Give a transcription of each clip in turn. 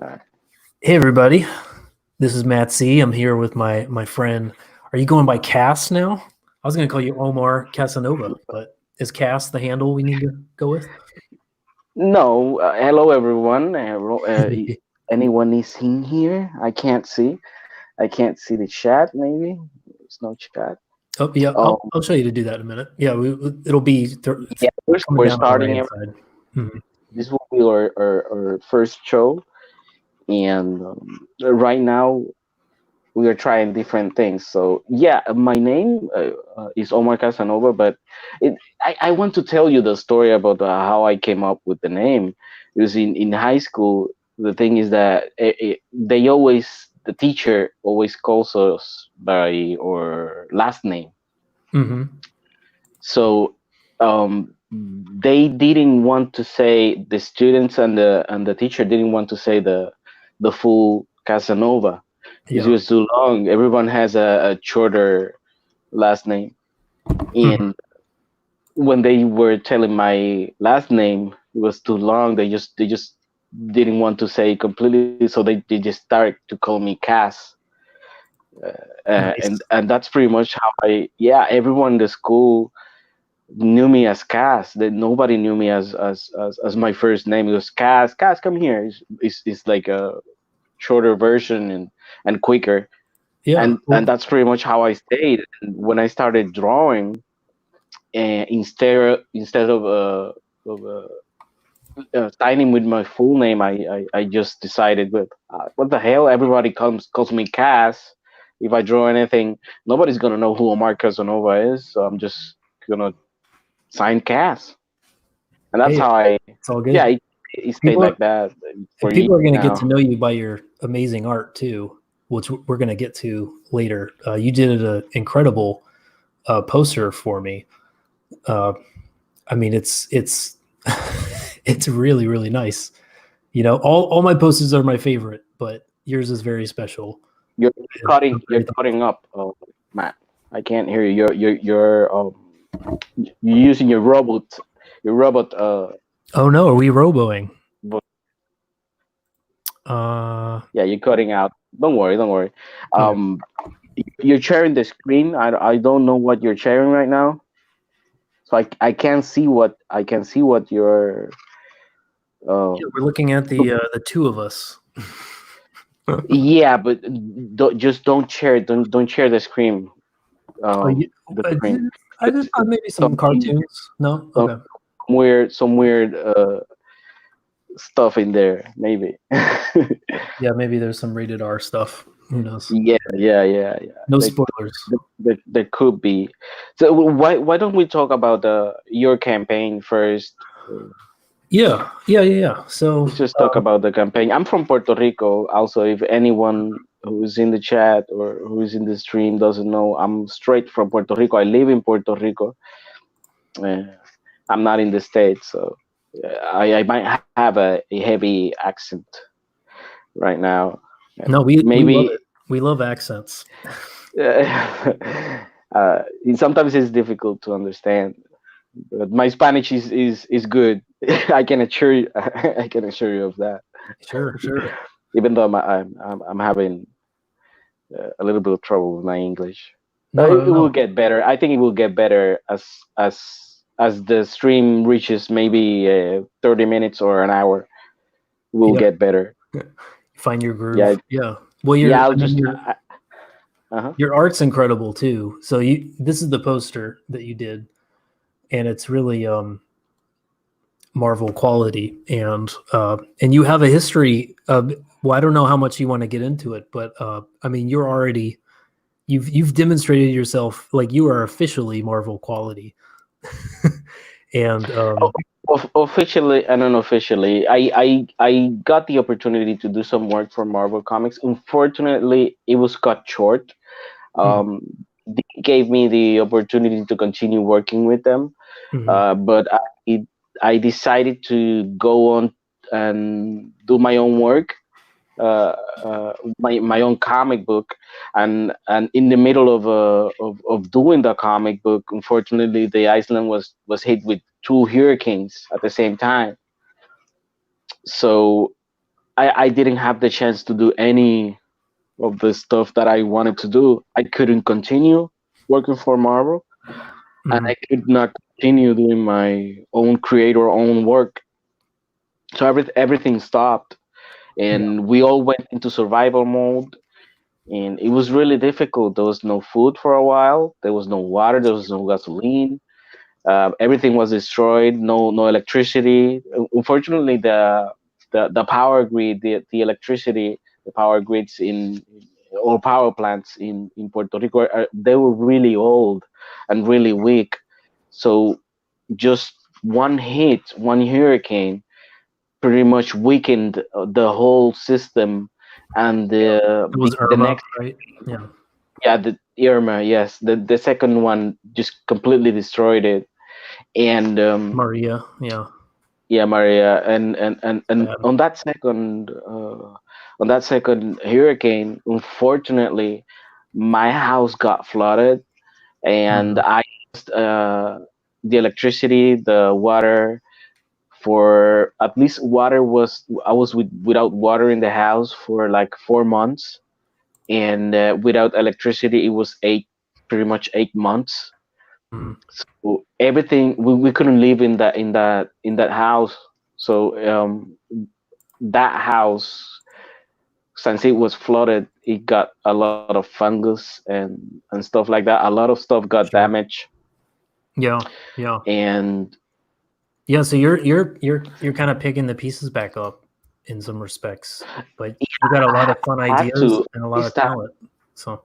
Uh, Hey everybody, this is Matt C. I'm here with my friend. Are you going by Cass now? I was going to call you Omar Casanova, but is Cass the handle we need to go with? no, hello everyone. Anyone is in here? I can't see the chat. Maybe there's no chat. Oh yeah, Oh, I'll show you to do that in a minute. Yeah, it'll be yeah, coming we're down on the right starting. hand side. Mhm. This will be our first show, and right now we are trying different things. So yeah, my name is Omar Casanova, but I want to tell you the story about how I came up with the name. Because in high school, the thing is that the teacher always calls us by our last name. Mhm. So they didn't want to say, the students and the teacher didn't want to say the full Casanova because it Yeah. was too long. Everyone has a shorter last name, Mhm. and when they were telling my last name, it was too long. They just didn't want to say it completely, so they just started to call me Cass, Nice. and that's pretty much how I yeah. Everyone in the school knew me as Cass. That nobody knew me as my first name. It was Cass. Cass, come here. It's like a shorter version and quicker. Yeah. And that's pretty much how I stayed. And when I started drawing, instead of signing with my full name, I just decided, but what the hell? Everybody calls me Cass. If I draw anything, nobody's gonna know who Omar Casanova is. So I'm just gonna sign Cass, and that's Hey, how I. it's all Yeah, good. it stayed People like are, that for and years people are going to get to now. know you by your amazing art too, which we're going to get to later. You did an incredible poster for me. Uh, I mean, it's it's really nice. You know, all my posters are my favorite, but yours is very special. You're And I'm you're very cutting thankful. up, Matt. I can't hear you. You're using your robot Oh no, are we roboing? vo- Uh, yeah, you're cutting out. Don't worry. okay. Um, you're sharing the screen. I don't know what you're sharing right now, so I can't see what you're. Yeah, Um, we're looking at the two of us. Oh, yeah, but don't share. Don't share the screen. The I screen. did. I just thought maybe some Some cartoons. No, some okay. some weird stuff in there, maybe. Yeah, maybe there's some rated R stuff. Who knows? Yeah. No spoilers. There could be. So why don't we talk about your campaign first? Yeah. So, Let's just talk about the campaign. I'm from Puerto Rico. Also, if anyone who's in the chat or who's in the stream doesn't know, I'm straight from Puerto Rico. I live in Puerto Rico. Uh, I'm not in the States, so I might have a heavy accent right now. no, we love Maybe it. We love accents. sometimes it's difficult to understand, but my Spanish is good. I can assure you, I can assure you of that. Sure. Even though I'm having a little bit of trouble with my English, it will No. get better. I think it will get better as as the stream reaches maybe 30 minutes or an hour. It will Yeah. get better. Find your Yeah, groove. Yeah. Well, yeah. I mean, Uh-huh. your art's incredible too. So this is the poster that you did, and it's really Marvel quality, and you have a history of. Well, I don't know how much you want to get into it, but I mean, you're already you've demonstrated yourself like you are officially Marvel quality, and Officially and unofficially, I got the opportunity to do some work for Marvel Comics. Unfortunately, it was cut short. mm, They gave me the opportunity to continue working with them, mhm. but I decided to go on and do my own work, my own comic book, and in the middle of doing the comic book, unfortunately, the Iceland was hit with two hurricanes at the same time. So I didn't have the chance to do any of the stuff that I wanted to do. I couldn't continue working for Marvel, and Hmm. I could not continue doing my own creator own work. So everything stopped, Yeah. and we all went into survival mode. And it was really difficult. There was no food for a while. There was no water. There was no gasoline. Everything was destroyed. No electricity. Unfortunately, the power grid, the electricity, the power grids in or power plants in Puerto Rico, they were really old and really weak. So just one hit, one hurricane, pretty much weakened the whole system. And Yeah. It was the Irma, next, right? Yeah. yeah, the Irma, yes, the second one just completely destroyed it. And Maria. Yeah. yeah, Maria, and Bad. on that second hurricane, unfortunately, my house got flooded, and Hmm. I lost the electricity, the water. For at least water was I was without water in the house for like 4 months, and without electricity it was pretty much 8 months. Hmm. So everything we couldn't live in that house. So that house, since it was flooded, it got a lot of fungus and stuff like that. A lot of stuff got Sure. damaged, Yeah. Yeah. and Yeah. So you're kind of picking the pieces back up in some respects, but you got a lot of fun I had ideas to and a lot this of time. talent. So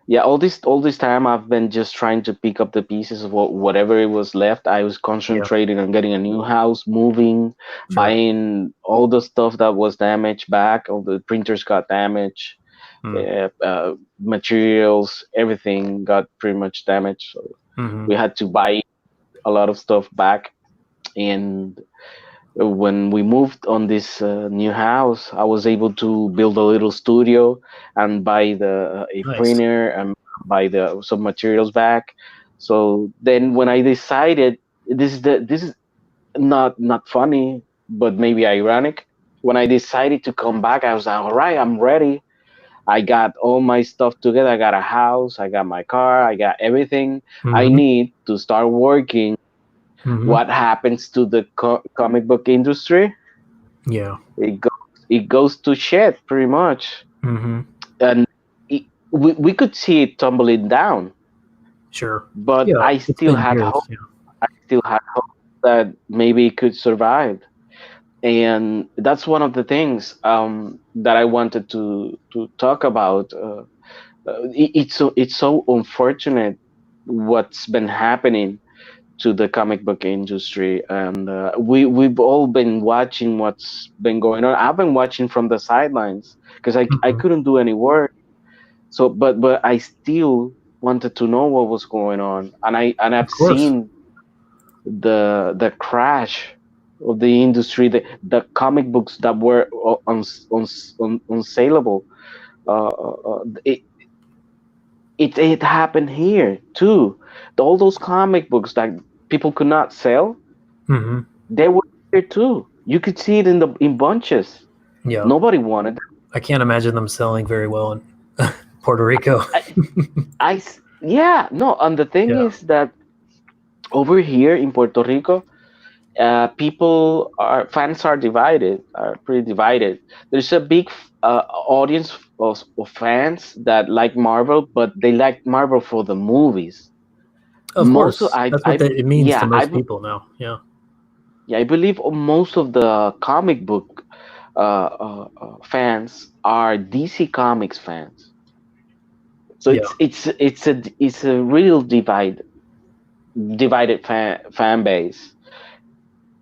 Yeah, all this time I've been just trying to pick up the pieces of whatever it was left. I was yeah. concentrating on getting a new house, moving, Sure. buying all the stuff that was damaged back. All the printers got damaged, Mm. materials, everything got pretty much damaged. So Hmm. we had to buy a lot of stuff back. And when we moved on this new house, I was able to build a little studio and buy the a Nice. printer and buy the some materials back. So then when I decided, this is not funny, but maybe ironic. When I decided to come back, I was like, all right, I'm ready. I got all my stuff together. I got a house, I got my car, I got everything I Hmm. need to start working. Hmm. What happens to the comic book industry? Yeah. It goes to shit pretty much, Hmm. and we could see it tumbling down. Sure. But Yeah. I It's still been had hope. years. Yeah. I still had hope that maybe it could survive, and that's one of the things that I wanted to talk about. It's so unfortunate what's been happening to the comic book industry, and we've all been watching what's been going on. I've been watching from the sidelines because I Hmm. couldn't do any work. So but I still wanted to know what was going on, and Of I've course. seen the crash of the industry, the comic books that were unsaleable. It, it happened here too. All those comic books that people could not sell, Hmm. they were here too. You could see it in bunches. Yeah. Nobody wanted them. I can't imagine them selling very well in Puerto Rico. Yeah, no. And the thing Yeah. is that over here in Puerto Rico, people are fans are divided, are pretty divided. There's a big audience of fans that like Marvel, but they like Marvel for the movies. Of Most of course. That's what it means to yeah, most people now. Yeah. yeah, I believe most of the comic book fans are DC Comics fans. So Yeah. it's a real divided fan base.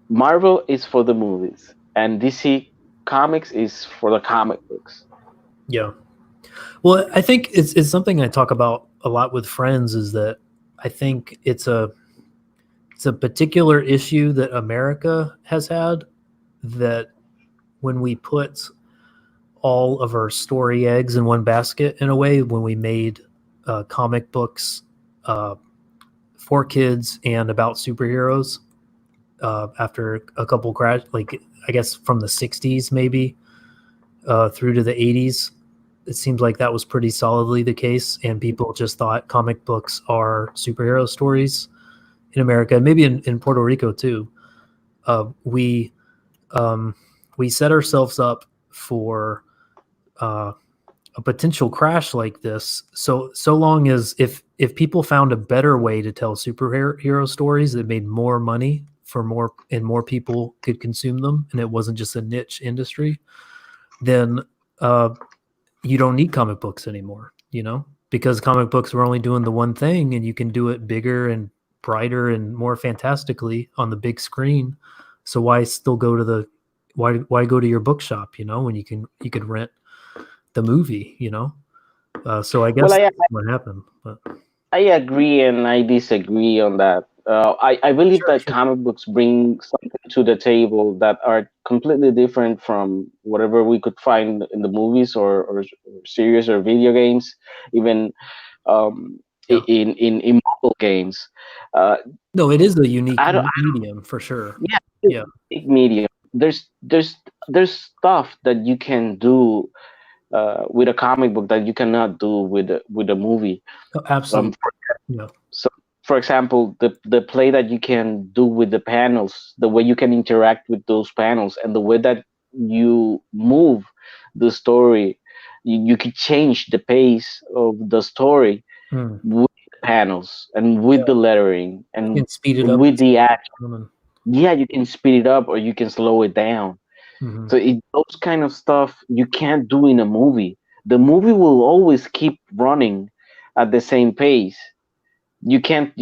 Marvel is for the movies, and DC Comics is for the comic books. Yeah. Well, I think it's something I talk about a lot with friends is that I think it's a particular issue that America has had that when we put all of our story eggs in one basket in a way when we made comic books uh, for kids and about superheroes after a couple crash, like I guess from the 60s maybe through to the 80s. It seems like that was pretty solidly the case, and people just thought comic books are superhero stories in America, maybe in Puerto Rico too. Uh, we we set ourselves up for a potential crash like this. So long as if people found a better way to tell superhero stories that made more money for more people could consume them, and it wasn't just a niche industry, then you don't need comic books anymore, because comic books were only doing the one thing, and you can do it bigger and brighter and more fantastically on the big screen. So why still go to why go to your bookshop, when you could rent the movie, so I Well, guess that's what happened. But I agree and I disagree on that. I believe sure, that sure. comic books bring something to the table that are completely different from whatever we could find in the movies or series or video games, even um, Yeah. in mobile games. Uh, No, it is a unique I don't, medium for sure. yeah, it's Yeah. a big medium. There's stuff that you can do with a comic book that you cannot do with a movie. Oh, absolutely. For, Yeah. so, for example, the play that you can do with the panels, the way you can interact with those panels, and the way that you move the story, you could change the pace of the story Mm. with the panels and with Yeah. the lettering You and can speed it up with and the slow act. it down and Yeah, you can speed it up or you can slow it down. mhm. So those kind of stuff you can't do in a movie. The movie will always keep running at the same pace. You can't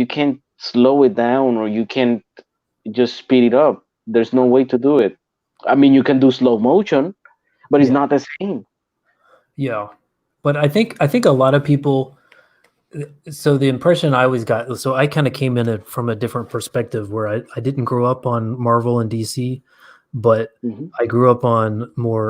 slow it down or you can't just speed it up. There's no way to do it. I mean, you can do slow motion, but it's Yeah. not the same. Yeah. But I think a lot of people, so the impression I always got, so I kind of came in it from a different perspective where I didn't grow up on Marvel and DC, but Hmm. I grew up on more